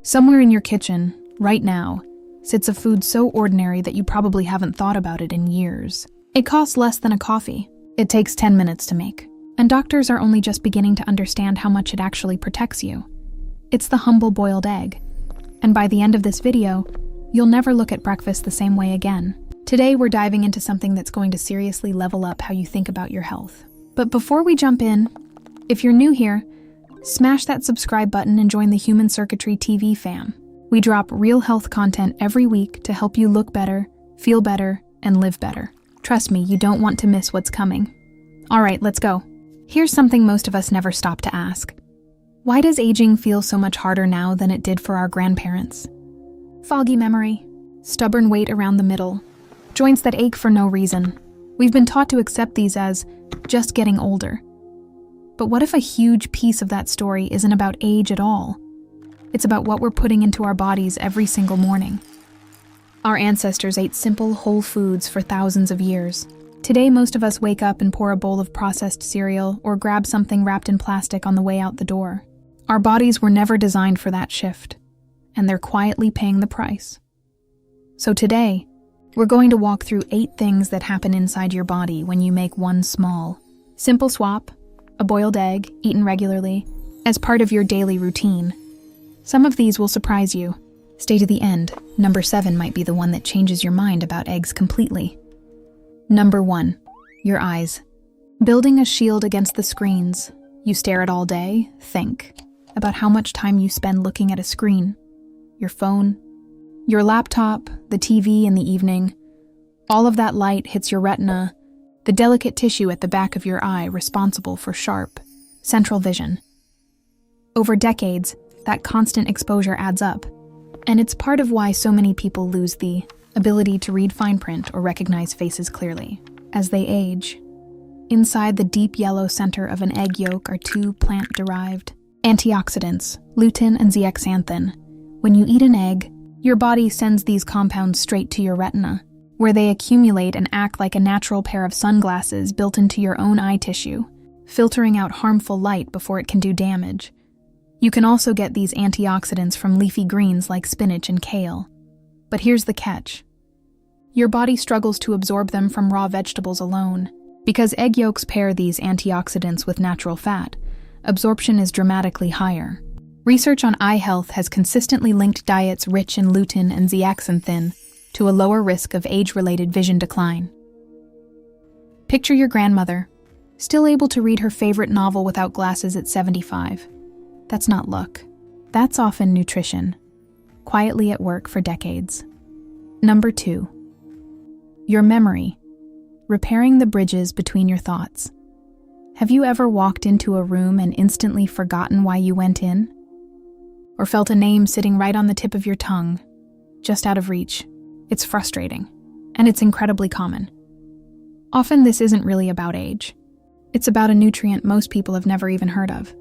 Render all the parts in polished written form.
Somewhere in your kitchen, right now, sits a food so ordinary that you probably haven't thought about it in years. It costs less than a coffee. It takes 10 minutes to make. And doctors are only just beginning to understand how much it actually protects you. It's the humble boiled egg. And by the end of this video, you'll never look at breakfast the same way again. Today, we're diving into something that's going to seriously level up how you think about your health. But before we jump in, if you're new here, smash that subscribe button and join the Human Circuitry TV fam. We drop real health content every week to help you look better, feel better, and live better. Trust me, you don't want to miss what's coming. All right, let's go. Here's something most of us never stop to ask. Why does aging feel so much harder now than it did for our grandparents? Foggy memory, stubborn weight around the middle, joints that ache for no reason. We've been taught to accept these as just getting older. But what if a huge piece of that story isn't about age at all? It's about what we're putting into our bodies every single morning. Our ancestors ate simple, whole foods for thousands of years. Today, most of us wake up and pour a bowl of processed cereal or grab something wrapped in plastic on the way out the door. Our bodies were never designed for that shift, and they're quietly paying the price. So today, we're going to walk through 8 things that happen inside your body when you make one small, simple swap, a boiled egg, eaten regularly, as part of your daily routine. Some of these will surprise you. Stay to the end. Number 7 might be the one that changes your mind about eggs completely. Number 1, your eyes. Building a shield against the screens you stare at all day, think about how much time you spend looking at a screen. Your phone, your laptop, the TV in the evening. All of that light hits your retina, the delicate tissue at the back of your eye responsible for sharp, central vision. Over decades, that constant exposure adds up, and it's part of why so many people lose the ability to read fine print or recognize faces clearly as they age. Inside the deep yellow center of an egg yolk are 2 plant-derived antioxidants, lutein and zeaxanthin. When you eat an egg, your body sends these compounds straight to your retina, where they accumulate and act like a natural pair of sunglasses built into your own eye tissue, filtering out harmful light before it can do damage. You can also get these antioxidants from leafy greens like spinach and kale. But here's the catch. Your body struggles to absorb them from raw vegetables alone. Because egg yolks pair these antioxidants with natural fat, absorption is dramatically higher. Research on eye health has consistently linked diets rich in lutein and zeaxanthin to a lower risk of age-related vision decline. Picture your grandmother, still able to read her favorite novel without glasses at 75. That's not luck. That's often nutrition, quietly at work for decades. Number 2, your memory, repairing the bridges between your thoughts. Have you ever walked into a room and instantly forgotten why you went in? Or felt a name sitting right on the tip of your tongue, just out of reach? It's frustrating, and it's incredibly common. Often this isn't really about age. It's about a nutrient most people have never even heard of.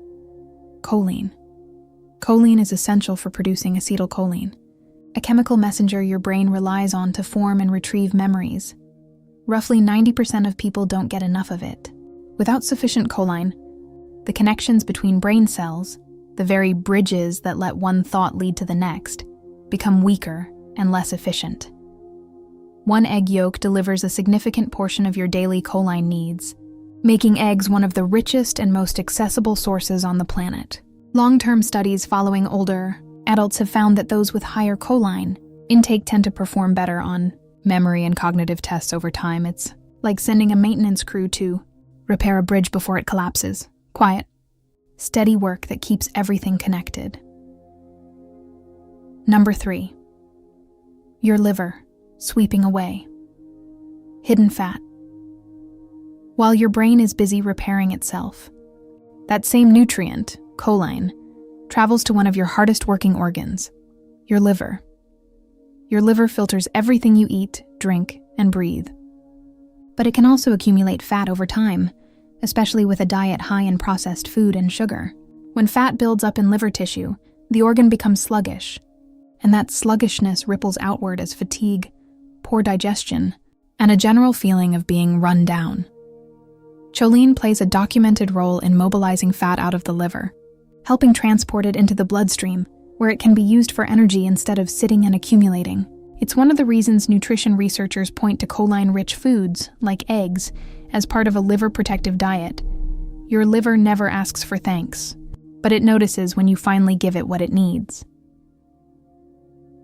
Choline. Choline is essential for producing acetylcholine, a chemical messenger your brain relies on to form and retrieve memories. Roughly 90% of people don't get enough of it. Without sufficient choline, the connections between brain cells, the very bridges that let one thought lead to the next, become weaker and less efficient. One egg yolk delivers a significant portion of your daily choline needs, making eggs one of the richest and most accessible sources on the planet. Long-term studies following older adults have found that those with higher choline intake tend to perform better on memory and cognitive tests over time. It's like sending a maintenance crew to repair a bridge before it collapses. Quiet, steady work that keeps everything connected. Number 3, your liver, sweeping away. Hidden fat. While your brain is busy repairing itself, that same nutrient, choline, travels to one of your hardest working organs, your liver. Your liver filters everything you eat, drink, and breathe. But it can also accumulate fat over time, especially with a diet high in processed food and sugar. When fat builds up in liver tissue, the organ becomes sluggish, and that sluggishness ripples outward as fatigue, poor digestion, and a general feeling of being run down. Choline plays a documented role in mobilizing fat out of the liver, helping transport it into the bloodstream where it can be used for energy instead of sitting and accumulating. It's one of the reasons nutrition researchers point to choline-rich foods, like eggs, as part of a liver-protective diet. Your liver never asks for thanks, but it notices when you finally give it what it needs.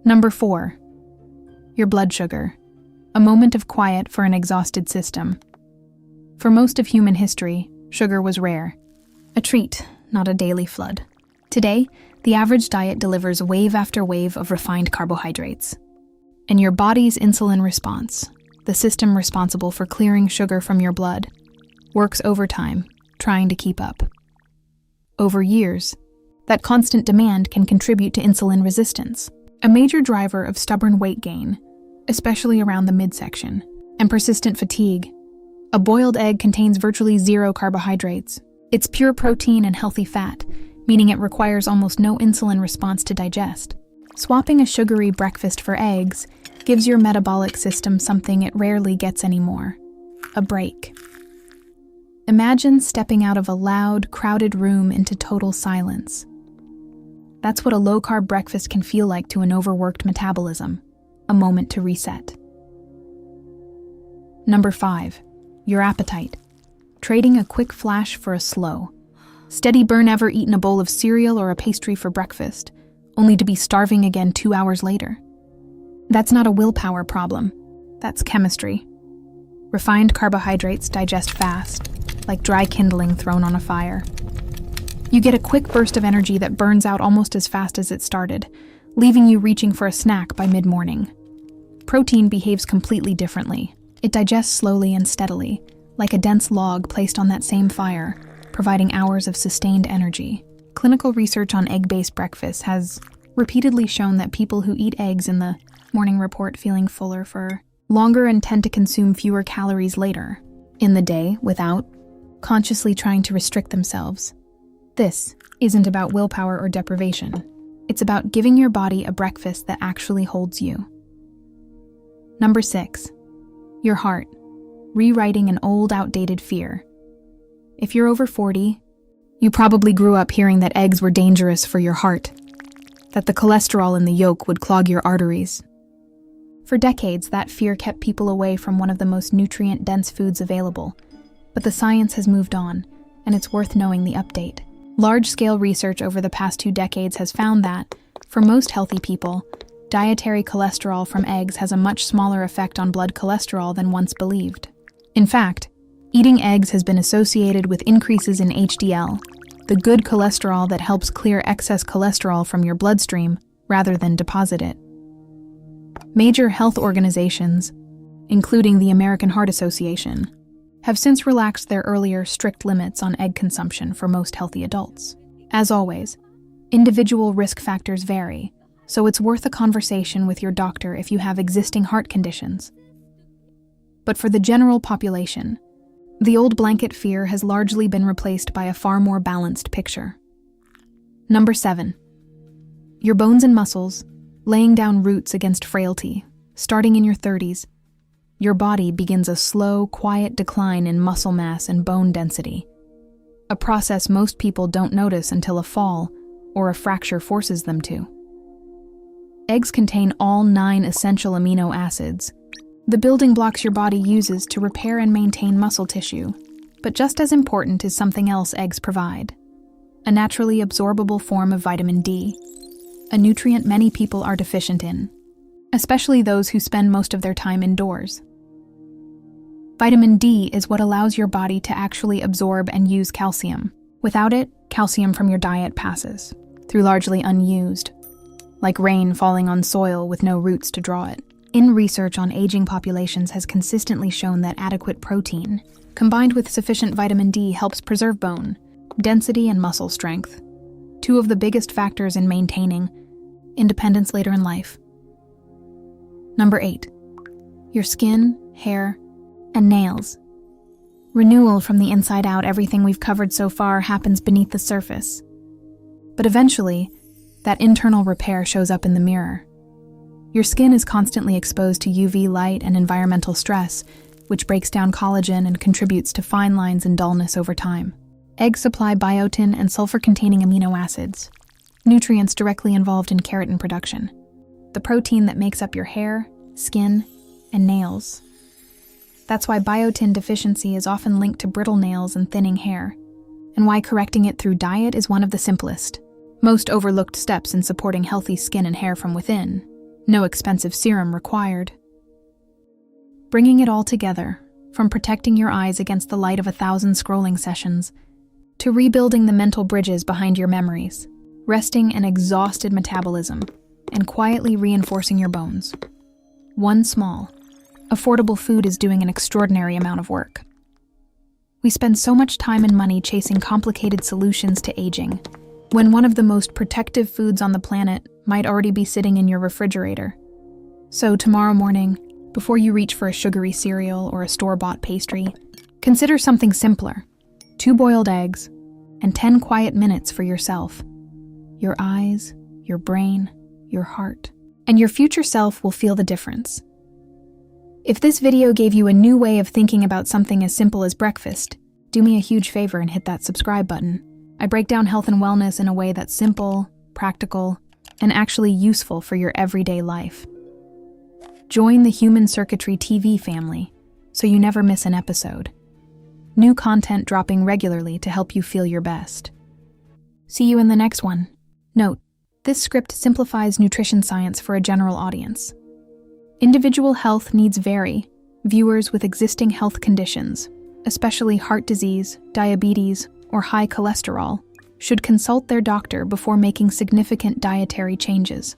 Number 4. Your blood sugar. A moment of quiet for an exhausted system. For most of human history, sugar was rare. A treat, not a daily flood. Today, the average diet delivers wave after wave of refined carbohydrates. And your body's insulin response, the system responsible for clearing sugar from your blood, works overtime, trying to keep up. Over years, that constant demand can contribute to insulin resistance, a major driver of stubborn weight gain, especially around the midsection, and persistent fatigue. A boiled egg contains virtually zero carbohydrates. It's pure protein and healthy fat, meaning it requires almost no insulin response to digest. Swapping a sugary breakfast for eggs gives your metabolic system something it rarely gets anymore: a break. Imagine stepping out of a loud, crowded room into total silence. That's what a low-carb breakfast can feel like to an overworked metabolism, a moment to reset. Number 5. Your appetite. Trading a quick flash for a slow, steady burn. Ever eaten a bowl of cereal or a pastry for breakfast, only to be starving again 2 hours later? That's not a willpower problem. That's chemistry. Refined carbohydrates digest fast, like dry kindling thrown on a fire. You get a quick burst of energy that burns out almost as fast as it started, leaving you reaching for a snack by mid-morning. Protein behaves completely differently. It digests slowly and steadily, like a dense log placed on that same fire, providing hours of sustained energy. Clinical research on egg-based breakfasts has repeatedly shown that people who eat eggs in the morning report feeling fuller for longer and tend to consume fewer calories later in the day without consciously trying to restrict themselves. This isn't about willpower or deprivation. It's about giving your body a breakfast that actually holds you. Number 6. Your heart. Rewriting an old, outdated fear. If you're over 40, you probably grew up hearing that eggs were dangerous for your heart, that the cholesterol in the yolk would clog your arteries. For decades, that fear kept people away from one of the most nutrient-dense foods available. But the science has moved on, and it's worth knowing the update. Large-scale research over the past 2 decades has found that, for most healthy people, dietary cholesterol from eggs has a much smaller effect on blood cholesterol than once believed. In fact, eating eggs has been associated with increases in HDL, the good cholesterol that helps clear excess cholesterol from your bloodstream rather than deposit it. Major health organizations, including the American Heart Association, have since relaxed their earlier strict limits on egg consumption for most healthy adults. As always, individual risk factors vary, so it's worth a conversation with your doctor if you have existing heart conditions. But for the general population, the old blanket fear has largely been replaced by a far more balanced picture. Number 7. Your bones and muscles, laying down roots against frailty. Starting in your 30s, your body begins a slow, quiet decline in muscle mass and bone density, a process most people don't notice until a fall or a fracture forces them to. Eggs contain all 9 essential amino acids, the building blocks your body uses to repair and maintain muscle tissue. But just as important is something else eggs provide: a naturally absorbable form of vitamin D, a nutrient many people are deficient in, especially those who spend most of their time indoors. Vitamin D is what allows your body to actually absorb and use calcium. Without it, calcium from your diet passes through largely unused, like rain falling on soil with no roots to draw it. Research on aging populations has consistently shown that adequate protein, combined with sufficient vitamin D, helps preserve bone density and muscle strength, 2 of the biggest factors in maintaining independence later in life. Number 8. Your skin, hair, and nails. Renewal from the inside out. Everything we've covered so far happens beneath the surface. But eventually, that internal repair shows up in the mirror. Your skin is constantly exposed to UV light and environmental stress, which breaks down collagen and contributes to fine lines and dullness over time. Eggs supply biotin and sulfur-containing amino acids, nutrients directly involved in keratin production, the protein that makes up your hair, skin, and nails. That's why biotin deficiency is often linked to brittle nails and thinning hair, and why correcting it through diet is one of the simplest, most overlooked steps in supporting healthy skin and hair from within. No expensive serum required. Bringing it all together, from protecting your eyes against the light of 1,000 scrolling sessions, to rebuilding the mental bridges behind your memories, resting an exhausted metabolism, and quietly reinforcing your bones. One small, affordable food is doing an extraordinary amount of work. We spend so much time and money chasing complicated solutions to aging, when one of the most protective foods on the planet might already be sitting in your refrigerator. So tomorrow morning, before you reach for a sugary cereal or a store-bought pastry, consider something simpler: 2 boiled eggs and 10 quiet minutes for yourself. Your eyes, your brain, your heart, and your future self will feel the difference. If this video gave you a new way of thinking about something as simple as breakfast, do me a huge favor and hit that subscribe button. I break down health and wellness in a way that's simple, practical, and actually useful for your everyday life. Join the Human Circuitry TV family so you never miss an episode. New content dropping regularly to help you feel your best. See you in the next one. Note, this script simplifies nutrition science for a general audience. Individual health needs vary. Viewers with existing health conditions, especially heart disease, diabetes, or high cholesterol, should consult their doctor before making significant dietary changes.